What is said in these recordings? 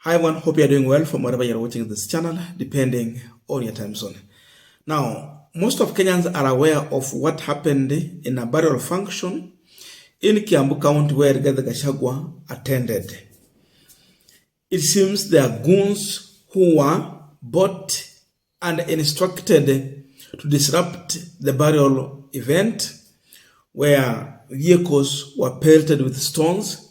Hi everyone, hope you are doing well from wherever you are watching this channel, depending on your time zone. Now, most of Kenyans are aware of what happened in a burial function in Kiambu County where Gachagwa attended. It seems there are goons who were bought and instructed to disrupt the burial event where vehicles were pelted with stones.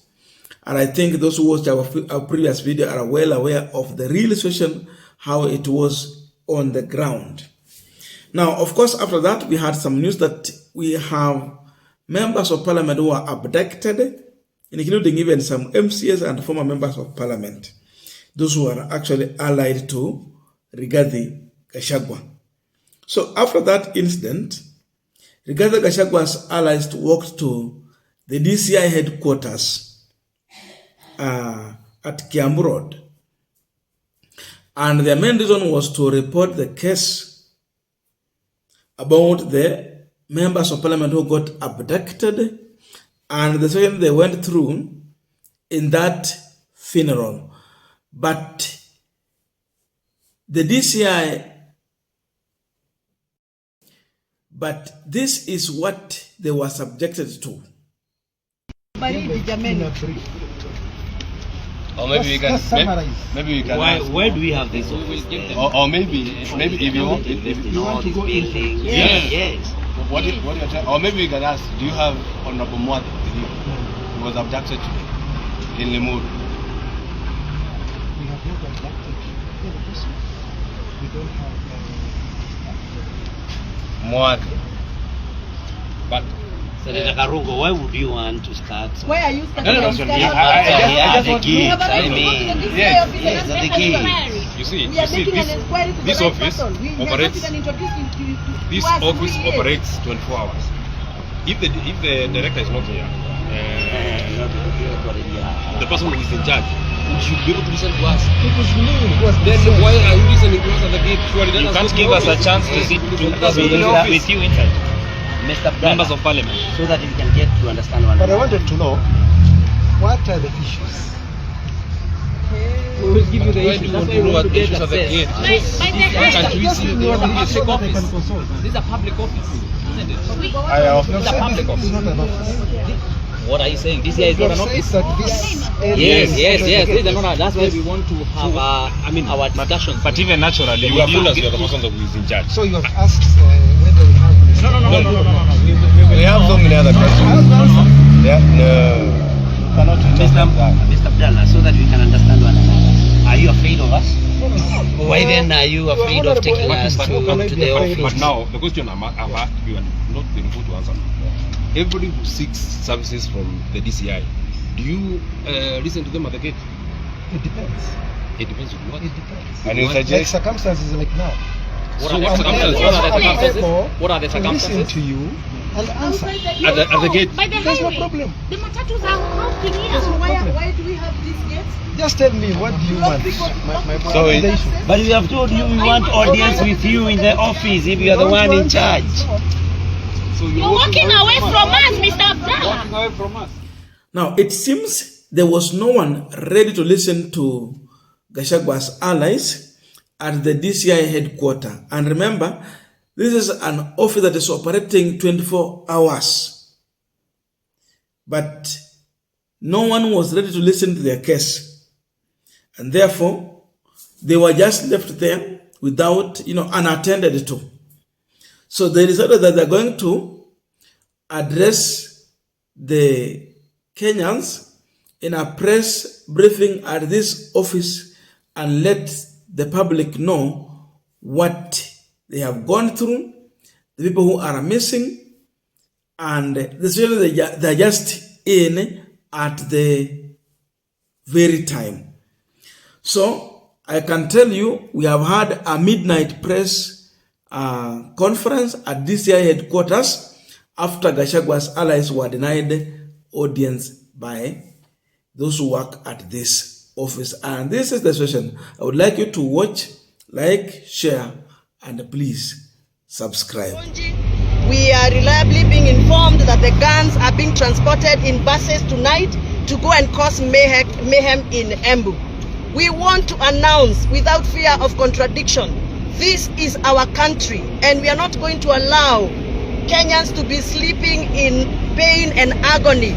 And I think those who watched our previous video are well aware of the real situation, how it was on the ground. Now, of course, after that, we had some news that we have members of parliament who are abducted, including even some MCAs and former members of parliament, those who are actually allied to Rigathi Gachagwa. So after that incident, Rigathi Gachagwa's allies walked to the DCI headquarters at Kiambu Road. And their main reason was to report the case about the members of parliament who got abducted and the situation they went through in that funeral. But the DCI, but this is what they were subjected to. Or maybe we can maybe we can where do we have this? Or maybe if you want to go in. Yes. What you're trying, or maybe we can ask, do you have Honorable Mwad who was abducted in Limuru? We have not abducted the person. We don't have Mwad. But Senator Karungo, why would you want to start? Why are you starting? No. I just want to yes. The gate. You see, this office operates 24 hours. If the director is not here, the person who is in charge should be able to listen to us. It was me. Then why are you listening to us at the gate? You can't give us a chance to sit with you inside. Members of parliament, so that you can get to understand one. But I wanted to know, what are the issues? We will give you the issues. That's why we want the issues at the gate. Can't we see the office? This is a public office, isn't it? This is a public office. What are you saying? This here is not an office. Yes. That's why we want to have our discussion. but even naturally, You have told us you are the person who is in charge. So you have asked whether we have this. No. We have so many other questions. Mr. Abdallah, so that we can understand one another. Are you afraid of us? Why then are you afraid of taking us to the office? But now, the question I've asked, you are not being able to answer. Everybody who seeks services from the DCI, do you listen to them at the gate? It depends. It depends on what? It depends. And you Like suggest circumstances like now. What are the circumstances? What are the To listen circumstances? to you and answer. at the gate. By the There's no highway. problem. The matatus are housed in here. There's no problem. Why do we have these gates? Just tell me, what do you want? So The issue. But we have told you we want audience with you in the office if you are the one in charge. You're walking away from us, Mr. Abdallah. Now, it seems there was no one ready to listen to Gachagwa's allies at the DCI headquarters. And remember, this is an office that is operating 24 hours. But no one was ready to listen to their case. And therefore, they were just left there without, unattended to. So they decided that they're going to address the Kenyans in a press briefing at this office and let the public know what they have gone through, the people who are missing, and the situation they're just in at the very time. So I can tell you, we have had a midnight press conference at DCI headquarters after Gachagwa's allies were denied audience by those who work at this office. And this is the session. I would like you to watch, like, share, and please subscribe. We are reliably being informed that the guns are being transported in buses tonight to go and cause mayhem in Embu. We want to announce without fear of contradiction, this is our country, and we are not going to allow Kenyans to be sleeping in pain and agony.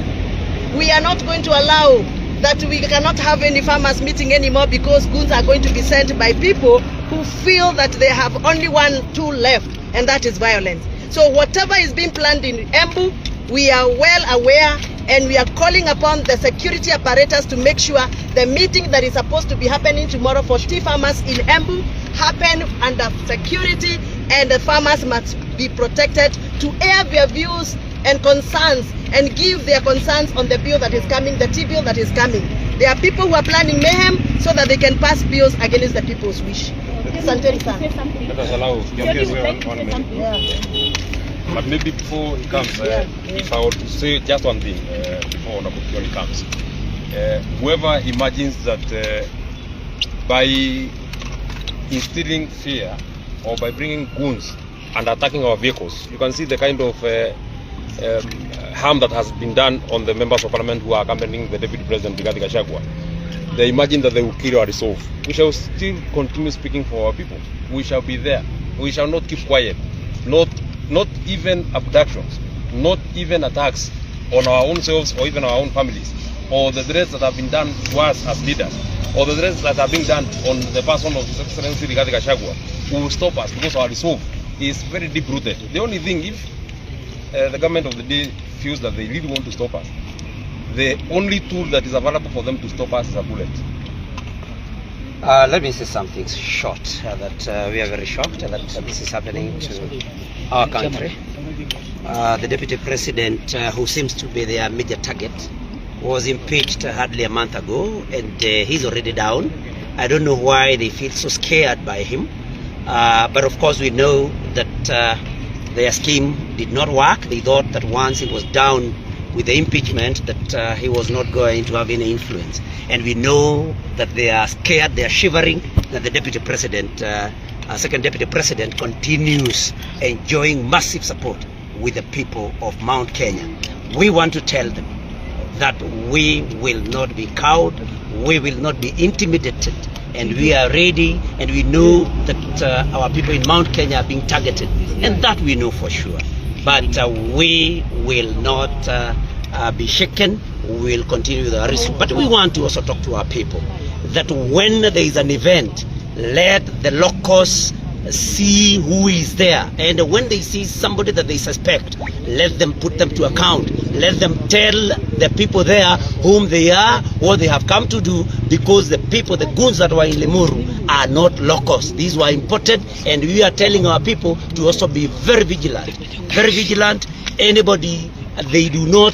We are not going to allow that we cannot have any farmers meeting anymore because goods are going to be sent by people who feel that they have only one tool left, and that is violence. So whatever is being planned in Embu, we are well aware, and we are calling upon the security apparatus to make sure the meeting that is supposed to be happening tomorrow for tea farmers in Embu happen under security, and the farmers must be protected to air their views and concerns and give their concerns on the bill that is coming, the tea bill that is coming. There are people who are planning mayhem so that they can pass bills against the people's wish. Asanteni sana. Let us allow Kiambu 1 minute. Yeah. But maybe before he comes, if I were to say just one thing before Honorable Kiambu comes, whoever imagines that by instilling fear or by bringing goons and attacking our vehicles, you can see the kind of harm that has been done on the members of parliament who are accompanying the deputy president, Gachagwa. They imagine that they will kill or resolve. We shall still continue speaking for our people. We shall be there. We shall not keep quiet. Not even abductions, not even attacks on our own selves or even our own families, or the threats that have been done to us as leaders, or the threats that are being done on the person of His Excellency Gachagwa, who will stop us because our resolve is very deep-rooted. The only thing, if the government of the day feels that they really want to stop us, the only tool that is available for them to stop us is a bullet. Let me say something short, that we are very shocked that this is happening to our country. The deputy president, who seems to be their major target, was impeached hardly a month ago, and he's already down. I don't know why they feel so scared by him, but of course we know that their scheme did not work. They thought that once he was down with the impeachment that he was not going to have any influence, and we know that they are scared, they are shivering that the deputy president, second deputy president, continues enjoying massive support with the people of Mount Kenya. We want to tell them that we will not be cowed, we will not be intimidated, and we are ready, and we know that our people in Mount Kenya are being targeted, and that we know for sure. But we will not be shaken. We will continue with our risk. But we want to also talk to our people that when there is an event, let the locals see who is there, and when they see somebody that they suspect, let them put them to account. Let them tell the people there whom they are, what they have come to do, because the people, the goons that were in Limuru are not locals. These were imported, and we are telling our people to also be very vigilant. Very vigilant. Anybody they do not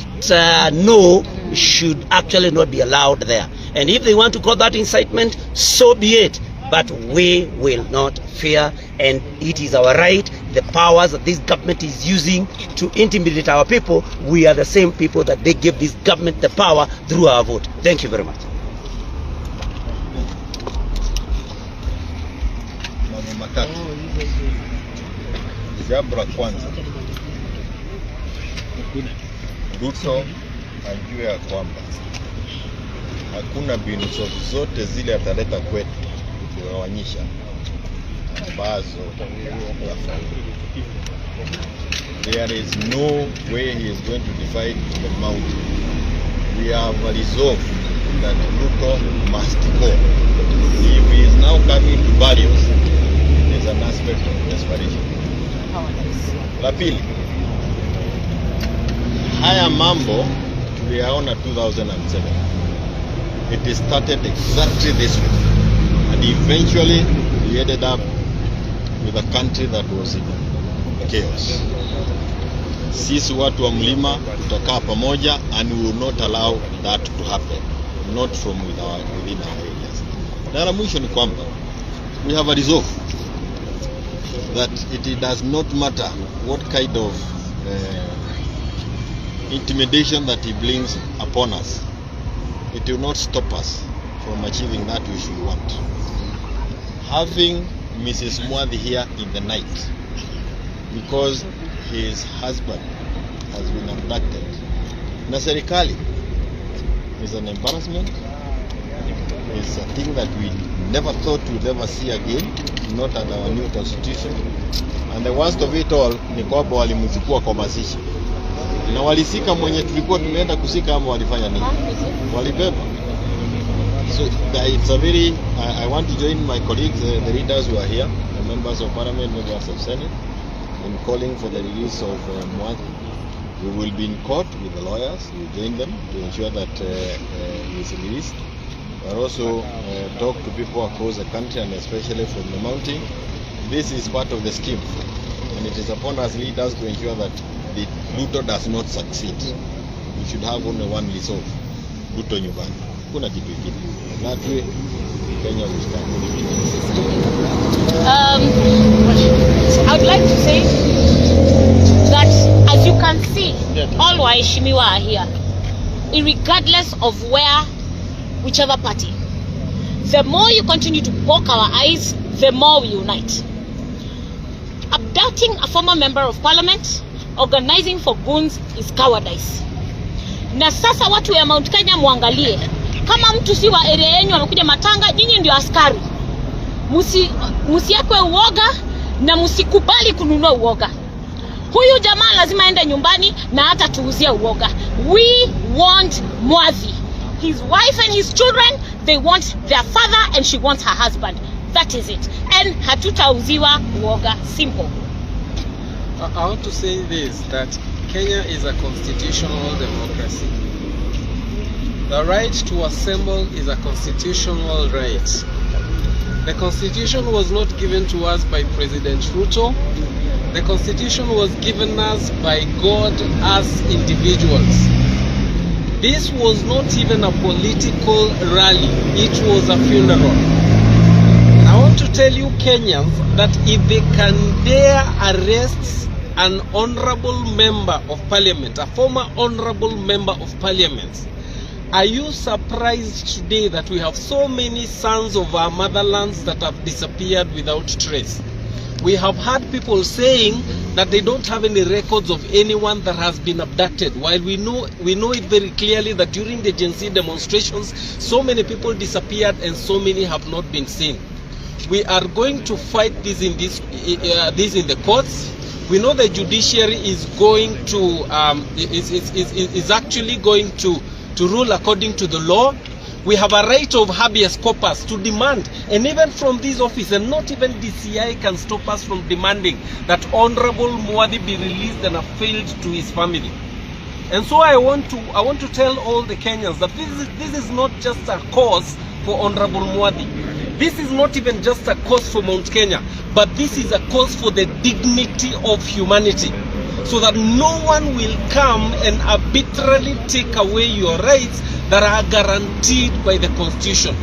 know should actually not be allowed there. And if they want to call that incitement, so be it. But we will not fear, and it is our right. The powers that this government is using to intimidate our people, we are the same people that they give this government the power through our vote. Thank you very much. Jambo la kwanza, Ruto ajue ya kwamba hakuna mbinu zote zile ataleta kwetu kugawanyisha ambazo yafaulu. There is no way he is going to divide the mountain. We have resolved that Ruto must go. If he is now coming to barriers, it is an aspect of desperation. La pili, haya mambo tuliyaona 2007. It started exactly this way, and eventually we ended up with a country that was in chaos. Sisi watu wa mlima tutakaa pamoja, and we will not allow that to happen, not from within our areas. Na la mwisho ni kwamba we have a resolve that it does not matter what kind of intimidation that he brings upon us, it will not stop us from achieving that which we want. Having Mrs. Mwadhi here in the night because his husband has been abducted, na serikali, is an embarrassment, is a thing that we never thought we'd ever see again, not under our new constitution. And the worst of it all ni kwamba walimchukua kwa mazishi. Na walisika mwenye tulikuwa tumeenda kusika ama walifanya nini? Walibeba. So it's a very, I want to join my colleagues, the leaders who are here, the members of parliament, members of senate, in calling for the release of Mwadhi. We will be in court with the lawyers. We will join them to ensure that he is released. We will also talk to people across the country and especially from the mountain. This is part of the scheme, and it is upon us leaders to ensure that the Ruto does not succeed. We should have only one resolve: Ruto nyumbani. Kuna kitu kingine. That way, Kenya will stand. I would like to say that, as you can see, all waheshimiwa are here, irregardless of whichever party. The more you continue to poke our eyes, the more we unite. Abducting a former member of parliament, organizing for goons is cowardice. Na sasa watu ya Mount Kenya muangalie. Kama mtu si wa area yenu anakuja matanga, nyinyi ndio askari. Musiakwe uoga na musikubali kununua uoga. Huyu jamaa lazima aende nyumbani na hata tuuzia uoga. We want Mwadhi. His wife and his children, they want their father and she wants her husband. That is it. And hatutauziwa uoga. Simple. I want to say this, that Kenya is a constitutional democracy. The right to assemble is a constitutional right. The constitution was not given to us by President Ruto. The constitution was given us by God as individuals. This was not even a political rally, it was a funeral. I want to tell you Kenyans that if they can dare arrest an honorable member of parliament, a former honorable member of parliament, are you surprised today that we have so many sons of our motherlands that have disappeared without trace? We have had people saying that they don't have any records of anyone that has been abducted, while we know it very clearly that during the Gen Z demonstrations, so many people disappeared and so many have not been seen. We are going to fight this in the courts. We know the judiciary is going to is actually going to rule according to the law. We have a right of habeas corpus to demand, and even from this office, and not even DCI can stop us from demanding that Honorable Mwadhi be released and availed to his family. And so I want to tell all the Kenyans that this is not just a cause for Honorable Mwadhi. This is not even just a cause for Mount Kenya, but this is a cause for the dignity of humanity, so that no one will come and arbitrarily take away your rights that are guaranteed by the Constitution.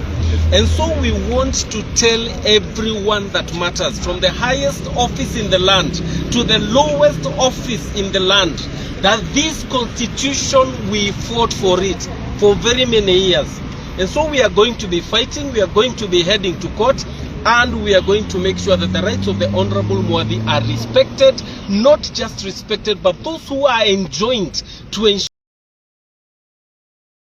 And so we want to tell everyone that matters, from the highest office in the land to the lowest office in the land, that this Constitution, we fought for it for very many years. And so we are going to be fighting, we are going to be heading to court, and we are going to make sure that the rights of the Honorable Mwadhi are respected, not just respected, but those who are enjoined to ensure